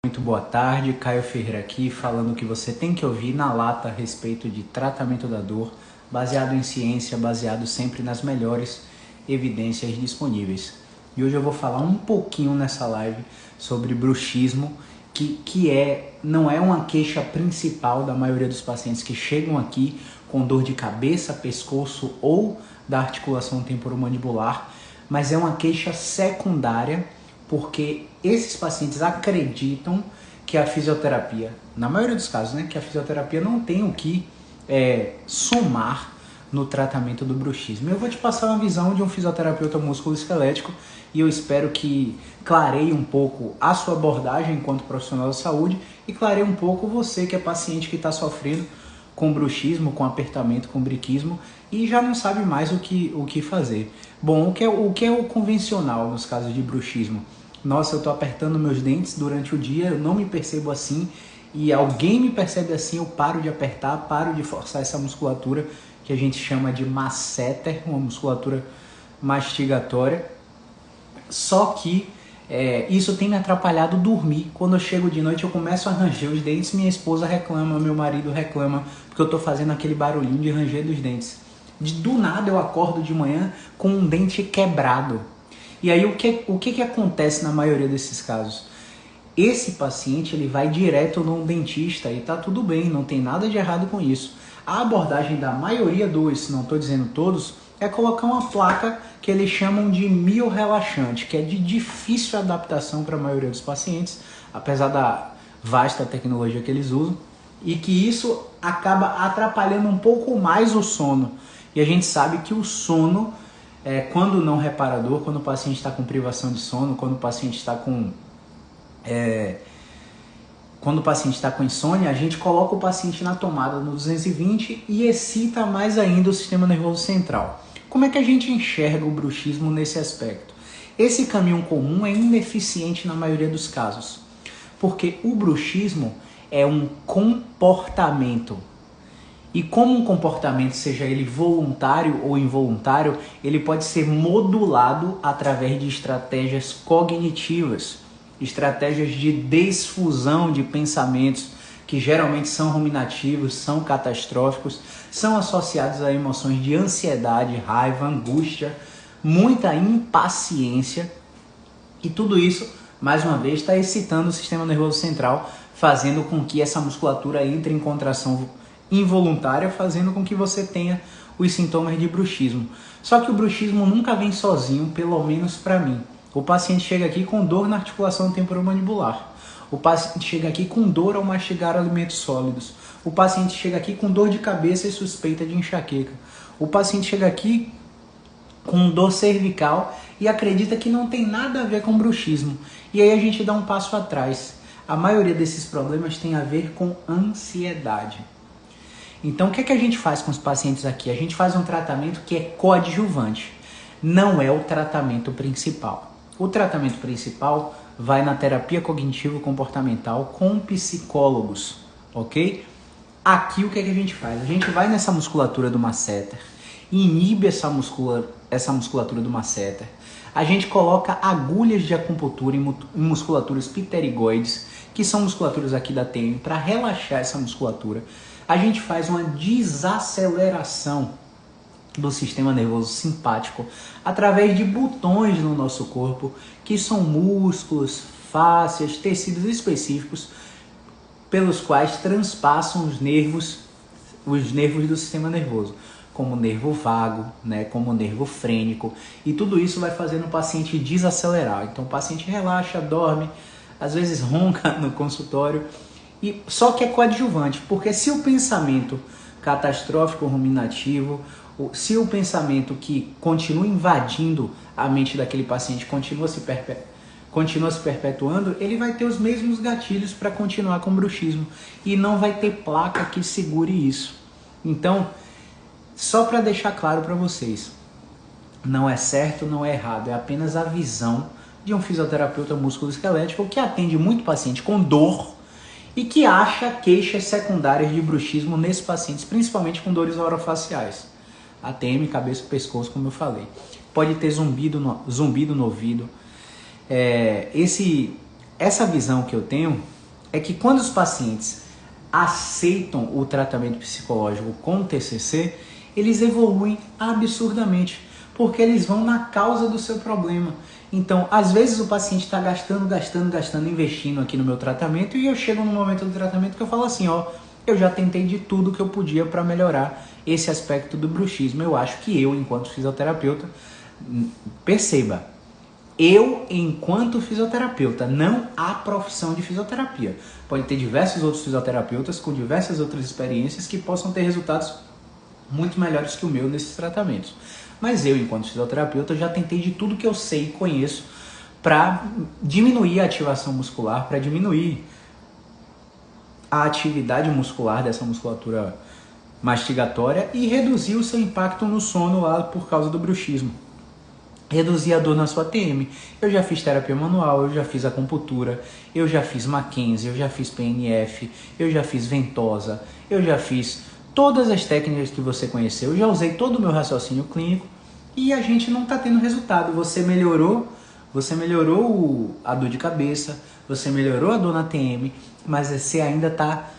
Muito boa tarde, Caio Ferreira aqui, falando o que você tem que ouvir na lata a respeito de tratamento da dor, baseado em ciência, baseado sempre nas melhores evidências disponíveis. E hoje eu vou falar um pouquinho nessa live sobre bruxismo, não é uma queixa principal da maioria dos pacientes que chegam aqui com dor de cabeça, pescoço ou da articulação temporomandibular, mas é uma queixa secundária porque esses pacientes acreditam que a fisioterapia, na maioria dos casos, que a fisioterapia não tem o que somar no tratamento do bruxismo. Eu vou te passar uma visão de um fisioterapeuta músculo-esquelético e eu espero que clareie um pouco a sua abordagem enquanto profissional da saúde e clareie um pouco você que é paciente que está sofrendo com bruxismo, com apertamento, com briquismo e já não sabe mais o que fazer. Bom, o que é o convencional nos casos de bruxismo? Nossa, eu estou apertando meus dentes durante o dia, eu não me percebo assim e alguém me percebe assim, eu paro de apertar, paro de forçar essa musculatura que a gente chama de masseter, uma musculatura mastigatória. Só que isso tem me atrapalhado dormir. Quando eu chego de noite eu começo a ranger os dentes, minha esposa reclama, meu marido reclama, porque eu estou fazendo aquele barulhinho de ranger dos dentes. Do nada eu acordo de manhã com um dente quebrado. E aí o que acontece na maioria desses casos? Esse paciente ele vai direto num dentista e tá tudo bem, não tem nada de errado com isso. A abordagem da maioria dos, não estou dizendo todos, é colocar uma placa que eles chamam de miorrelaxante, que é de difícil adaptação para a maioria dos pacientes, apesar da vasta tecnologia que eles usam, e que isso acaba atrapalhando um pouco mais o sono. E a gente sabe que o sono, quando não reparador, quando o paciente está com privação de sono, quando o paciente está com insônia, a gente coloca o paciente na tomada no 220 e excita mais ainda o sistema nervoso central. Como é que a gente enxerga o bruxismo nesse aspecto? Esse caminho comum é ineficiente na maioria dos casos, porque o bruxismo é um comportamento. E como um comportamento, seja ele voluntário ou involuntário, ele pode ser modulado através de estratégias cognitivas, estratégias de desfusão de pensamentos que geralmente são ruminativos, são catastróficos, são associados a emoções de ansiedade, raiva, angústia, muita impaciência e tudo isso, mais uma vez, está excitando o sistema nervoso central, fazendo com que essa musculatura entre em contração involuntária, fazendo com que você tenha os sintomas de bruxismo. Só que o bruxismo nunca vem sozinho, pelo menos para mim. O paciente chega aqui com dor na articulação temporomandibular. O paciente chega aqui com dor ao mastigar alimentos sólidos. O paciente chega aqui com dor de cabeça e suspeita de enxaqueca. O paciente chega aqui com dor cervical e acredita que não tem nada a ver com bruxismo. E aí a gente dá um passo atrás. A maioria desses problemas tem a ver com ansiedade. Então o que a gente faz com os pacientes aqui? A gente faz um tratamento que é coadjuvante. Não é o tratamento principal. O tratamento principal vai na terapia cognitivo-comportamental com psicólogos, ok? Aqui o que a gente faz? A gente vai nessa musculatura do masseter, inibe essa musculatura do masseter. A gente coloca agulhas de acupuntura em musculaturas pterigoides, que são musculaturas aqui da TM, para relaxar essa musculatura. A gente faz uma desaceleração do sistema nervoso simpático através de botões no nosso corpo, que são músculos, fáscias, tecidos específicos pelos quais transpassam os nervos do sistema nervoso, como o nervo vago, como o nervo frênico, e tudo isso vai fazendo o paciente desacelerar. Então o paciente relaxa, dorme, às vezes ronca no consultório, só que é coadjuvante, porque se o pensamento catastrófico ruminativo, se o pensamento que continua invadindo a mente daquele paciente continua se perpetuando, ele vai ter os mesmos gatilhos para continuar com o bruxismo e não vai ter placa que segure isso. Então, só para deixar claro para vocês, não é certo, não é errado, é apenas a visão de um fisioterapeuta músculo-esquelético que atende muito paciente com dor e que acha queixas secundárias de bruxismo nesses pacientes, principalmente com dores orofaciais. ATM, cabeça e pescoço, como eu falei. Pode ter zumbido no ouvido. Essa visão que eu tenho é que quando os pacientes aceitam o tratamento psicológico com o TCC, eles evoluem absurdamente, porque eles vão na causa do seu problema. Então, às vezes o paciente está gastando, investindo aqui no meu tratamento, e eu chego no momento do tratamento que eu falo assim, ó, eu já tentei de tudo que eu podia para melhorar esse aspecto do bruxismo. Eu acho que eu, enquanto fisioterapeuta, perceba, eu, enquanto fisioterapeuta, não a profissão de fisioterapia. Pode ter diversos outros fisioterapeutas com diversas outras experiências que possam ter resultados muito melhores que o meu nesses tratamentos. Mas eu, enquanto fisioterapeuta, já tentei de tudo que eu sei e conheço para diminuir a ativação muscular, para diminuir a atividade muscular dessa musculatura mastigatória e reduzir o seu impacto no sono lá por causa do bruxismo. Reduzir a dor na sua TM. Eu já fiz terapia manual, eu já fiz acupuntura, eu já fiz Mackenzie, eu já fiz PNF, eu já fiz ventosa, eu já fiz todas as técnicas que você conheceu, eu já usei todo o meu raciocínio clínico e a gente não está tendo resultado. Você melhorou a dor de cabeça, você melhorou a dor na TM, mas você ainda está,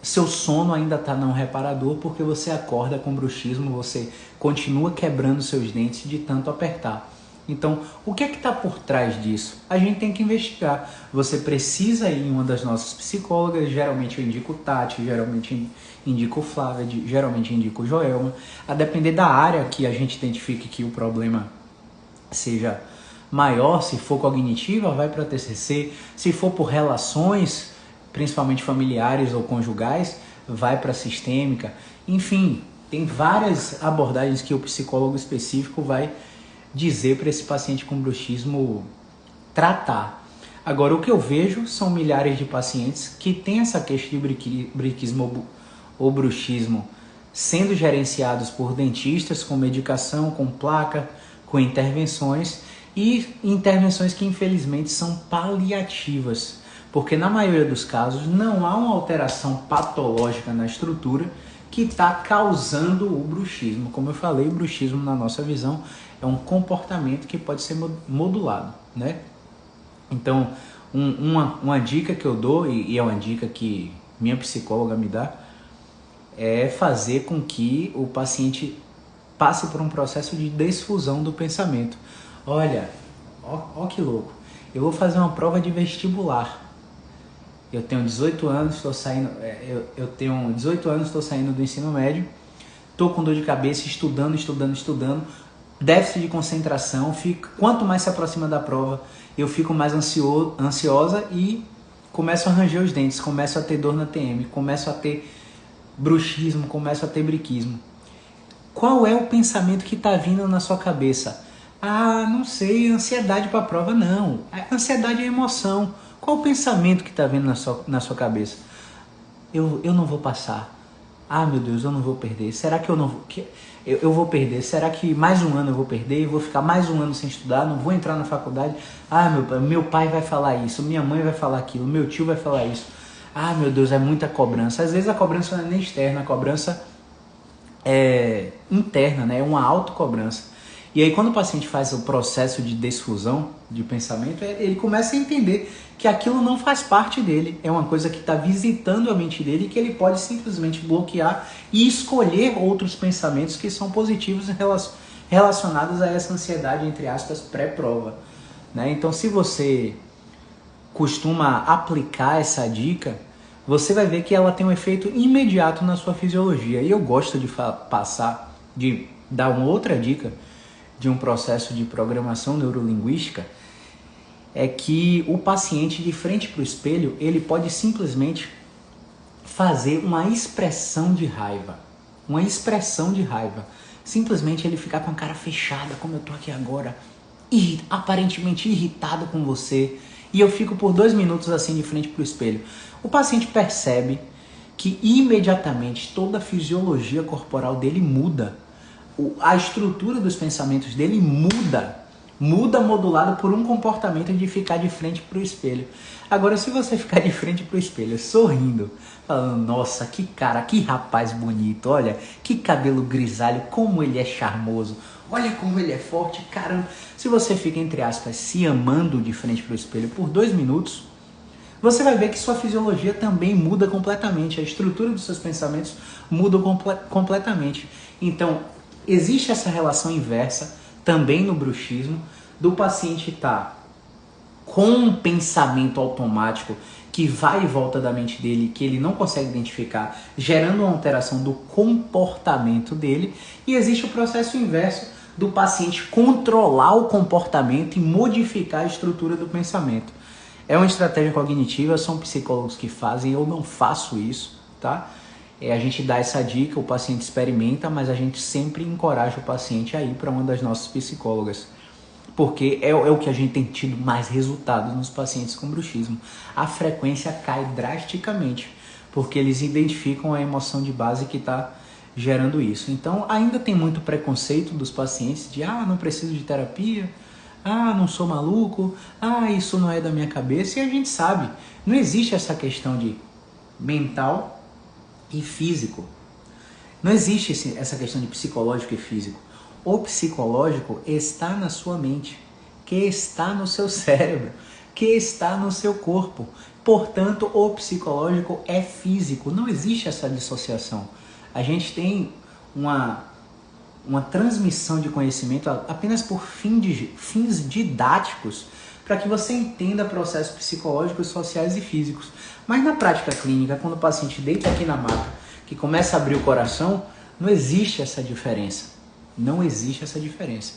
seu sono ainda está não reparador, porque você acorda com bruxismo, você continua quebrando seus dentes de tanto apertar. Então, o que é que está por trás disso? A gente tem que investigar. Você precisa ir em uma das nossas psicólogas, geralmente eu indico o Tati, geralmente indico o Flávia, geralmente indico o Joelma, a depender da área que a gente identifique que o problema seja maior. Se for cognitiva, vai para TCC, se for por relações, principalmente familiares ou conjugais, vai para sistêmica. Enfim, tem várias abordagens que o psicólogo específico vai dizer para esse paciente com bruxismo tratar. Agora, o que eu vejo são milhares de pacientes que têm essa queixa de briquismo ou bruxismo sendo gerenciados por dentistas com medicação, com placa, com intervenções, e intervenções que infelizmente são paliativas, porque na maioria dos casos não há uma alteração patológica na estrutura que está causando o bruxismo. Como eu falei, o bruxismo, na nossa visão, é um comportamento que pode ser modulado, né? Então, uma dica que eu dou, e é uma dica que minha psicóloga me dá, é fazer com que o paciente passe por um processo de desfusão do pensamento. Olha, ó que louco, eu vou fazer uma prova de vestibular. Eu tenho 18 anos, estou saindo, estou saindo do ensino médio, estou com dor de cabeça, estudando, déficit de concentração, quanto mais se aproxima da prova, eu fico mais ansiosa e começo a ranger os dentes, começo a ter dor na TM, começo a ter bruxismo, começo a ter briquismo. Qual é o pensamento que está vindo na sua cabeça? Ah, não sei, ansiedade para a prova. Não, ansiedade é emoção. Qual o pensamento que está vindo na sua cabeça? Eu não vou passar. Ah, meu Deus, eu não vou perder. Será que eu não vou... Eu vou perder? Será que mais um ano eu vou perder? Eu vou ficar mais um ano sem estudar? Não vou entrar na faculdade? Ah, meu pai vai falar isso, minha mãe vai falar aquilo, meu tio vai falar isso. Ah, meu Deus, é muita cobrança. Às vezes a cobrança não é nem externa, a cobrança é interna, né? É uma autocobrança. E aí quando o paciente faz o processo de desfusão de pensamento, ele começa a entender que aquilo não faz parte dele, é uma coisa que está visitando a mente dele e que ele pode simplesmente bloquear e escolher outros pensamentos que são positivos relacionados a essa ansiedade, entre aspas, pré-prova, né? Então, se você costuma aplicar essa dica, você vai ver que ela tem um efeito imediato na sua fisiologia. E eu gosto de dar uma outra dica de um processo de programação neurolinguística, é que o paciente, de frente para o espelho, ele pode simplesmente fazer uma expressão de raiva. Uma expressão de raiva. Simplesmente ele ficar com a cara fechada, como eu tô aqui agora, aparentemente irritado com você, e eu fico por 2 minutos assim de frente para o espelho. O paciente percebe que imediatamente toda a fisiologia corporal dele muda. A estrutura dos pensamentos dele muda modulado por um comportamento de ficar de frente para o espelho. Agora, se você ficar de frente para o espelho, sorrindo, falando, nossa, que cara, que rapaz bonito, olha, que cabelo grisalho, como ele é charmoso, olha como ele é forte, caramba. Se você fica, entre aspas, se amando de frente para o espelho por 2 minutos, você vai ver que sua fisiologia também muda completamente, a estrutura dos seus pensamentos muda completamente. Então, existe essa relação inversa também no bruxismo, do paciente estar com um pensamento automático que vai e volta da mente dele, que ele não consegue identificar, gerando uma alteração do comportamento dele, e existe o processo inverso do paciente controlar o comportamento e modificar a estrutura do pensamento. É uma estratégia cognitiva, são psicólogos que fazem, eu não faço isso, tá? A gente dá essa dica, o paciente experimenta, mas a gente sempre encoraja o paciente a ir para uma das nossas psicólogas, porque é o que a gente tem tido mais resultados nos pacientes com bruxismo. A frequência cai drasticamente, porque eles identificam a emoção de base que está gerando isso. Então, ainda tem muito preconceito dos pacientes de não preciso de terapia, não sou maluco, isso não é da minha cabeça, e a gente sabe, não existe essa questão de mental e físico. Não existe essa questão de psicológico e físico. O psicológico está na sua mente, que está no seu cérebro, que está no seu corpo. Portanto, o psicológico é físico. Não existe essa dissociação. A gente tem uma transmissão de conhecimento apenas por fins didáticos, para que você entenda processos psicológicos, sociais e físicos. Mas na prática clínica, quando o paciente deita aqui na maca, que começa a abrir o coração, não existe essa diferença. Não existe essa diferença.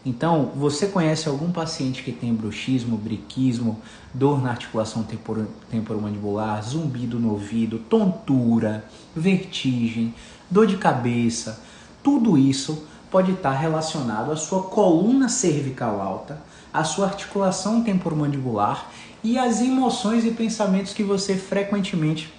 Então, você conhece algum paciente que tem bruxismo, briquismo, dor na articulação temporomandibular, zumbido no ouvido, tontura, vertigem, dor de cabeça? Tudo isso pode estar relacionado à sua coluna cervical alta, à sua articulação temporomandibular e às emoções e pensamentos que você frequentemente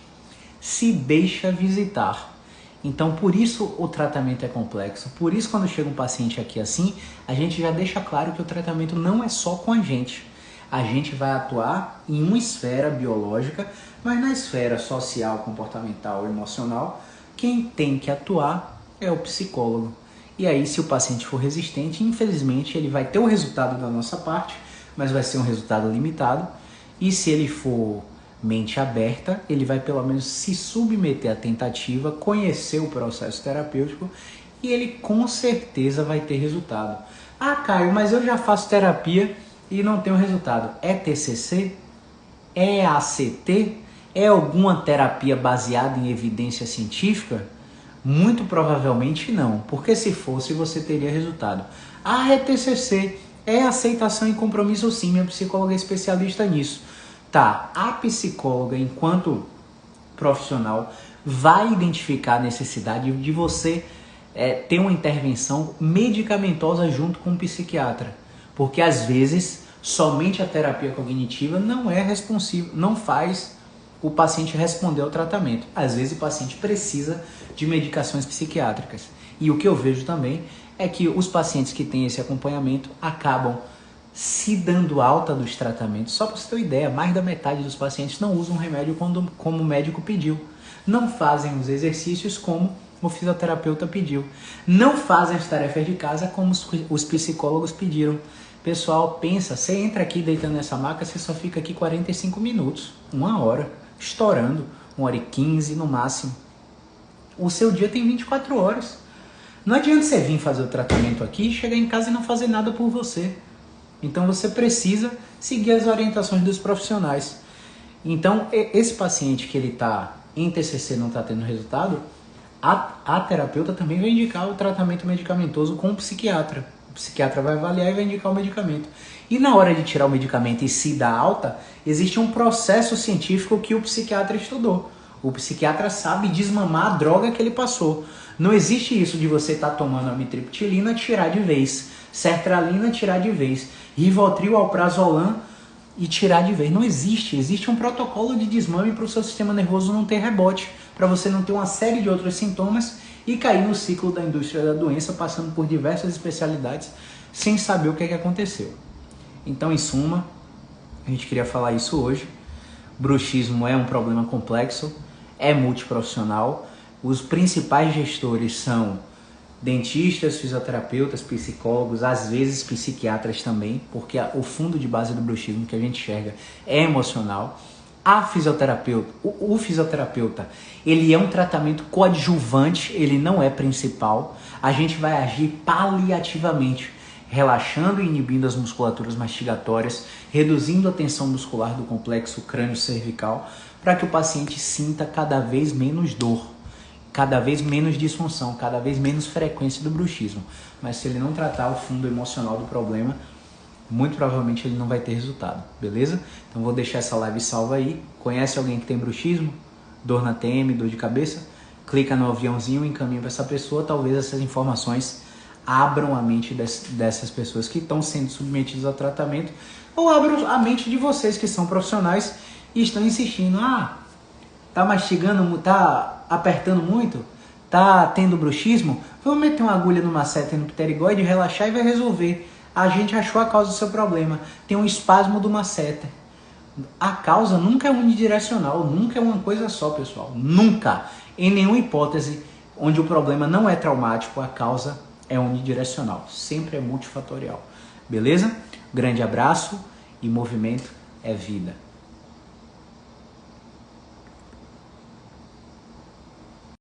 se deixa visitar. Então, por isso o tratamento é complexo. Por isso, quando chega um paciente aqui assim, a gente já deixa claro que o tratamento não é só com a gente. A gente vai atuar em uma esfera biológica, mas na esfera social, comportamental, emocional, quem tem que atuar é o psicólogo. E aí, se o paciente for resistente, infelizmente, ele vai ter o resultado da nossa parte, mas vai ser um resultado limitado. E se ele for mente aberta, ele vai pelo menos se submeter à tentativa, conhecer o processo terapêutico e ele com certeza vai ter resultado. Caio, mas eu já faço terapia e não tenho resultado. É TCC? É ACT? É alguma terapia baseada em evidência científica? Muito provavelmente não, porque se fosse você teria resultado. É TCC, é aceitação e compromisso sim, minha psicóloga é especialista nisso. Tá, a psicóloga, enquanto profissional, vai identificar a necessidade de você ter uma intervenção medicamentosa junto com o psiquiatra. Porque às vezes, somente a terapia cognitiva não é responsiva, não faz o paciente responder ao tratamento. Às vezes o paciente precisa de medicações psiquiátricas. E o que eu vejo também é que os pacientes que têm esse acompanhamento acabam se dando alta dos tratamentos. Só para você ter uma ideia, mais da metade dos pacientes não usam remédio como o médico pediu. Não fazem os exercícios como o fisioterapeuta pediu. Não fazem as tarefas de casa como os psicólogos pediram. Pessoal, pensa, você entra aqui deitando nessa maca, você só fica aqui 45 minutos, 1 hora, estourando, 1h15 no máximo. O seu dia tem 24 horas. Não adianta você vir fazer o tratamento aqui, chegar em casa e não fazer nada por você. Então você precisa seguir as orientações dos profissionais. Então esse paciente que ele está em TCC não está tendo resultado, a terapeuta também vai indicar o tratamento medicamentoso com o psiquiatra. O psiquiatra vai avaliar e vai indicar o medicamento. E na hora de tirar o medicamento e se dar alta, existe um processo científico que o psiquiatra estudou. O psiquiatra sabe desmamar a droga que ele passou. Não existe isso de você estar tomando amitriptilina, tirar de vez. Sertralina, tirar de vez. Rivotril, alprazolam e tirar de vez. Não existe. Existe um protocolo de desmame para o seu sistema nervoso não ter rebote, para você não ter uma série de outros sintomas e cair no ciclo da indústria da doença, passando por diversas especialidades sem saber o que aconteceu. Então, em suma, a gente queria falar isso hoje. Bruxismo é um problema complexo, é multiprofissional. Os principais gestores são dentistas, fisioterapeutas, psicólogos, às vezes psiquiatras também, porque o fundo de base do bruxismo que a gente enxerga é emocional. A fisioterapeuta, o fisioterapeuta, ele é um tratamento coadjuvante, ele não é principal. A gente vai agir paliativamente, relaxando e inibindo as musculaturas mastigatórias, reduzindo a tensão muscular do complexo crânio-cervical, para que o paciente sinta cada vez menos dor, cada vez menos disfunção, cada vez menos frequência do bruxismo. Mas se ele não tratar o fundo emocional do problema, muito provavelmente ele não vai ter resultado, beleza? Então vou deixar essa live salva aí. Conhece alguém que tem bruxismo? Dor na TM, dor de cabeça? Clica no aviãozinho e encaminha para essa pessoa. Talvez essas informações abram a mente dessas pessoas que estão sendo submetidas ao tratamento, ou abram a mente de vocês que são profissionais e estão insistindo. Tá mastigando, tá apertando muito? Tá tendo bruxismo? Vamos meter uma agulha numa seta no pterigoide, relaxar e vai resolver. A gente achou a causa do seu problema. Tem um espasmo do masseter. A causa nunca é unidirecional, nunca é uma coisa só, pessoal. Nunca. Em nenhuma hipótese onde o problema não é traumático, a causa é unidirecional. Sempre é multifatorial. Beleza? Grande abraço e movimento é vida.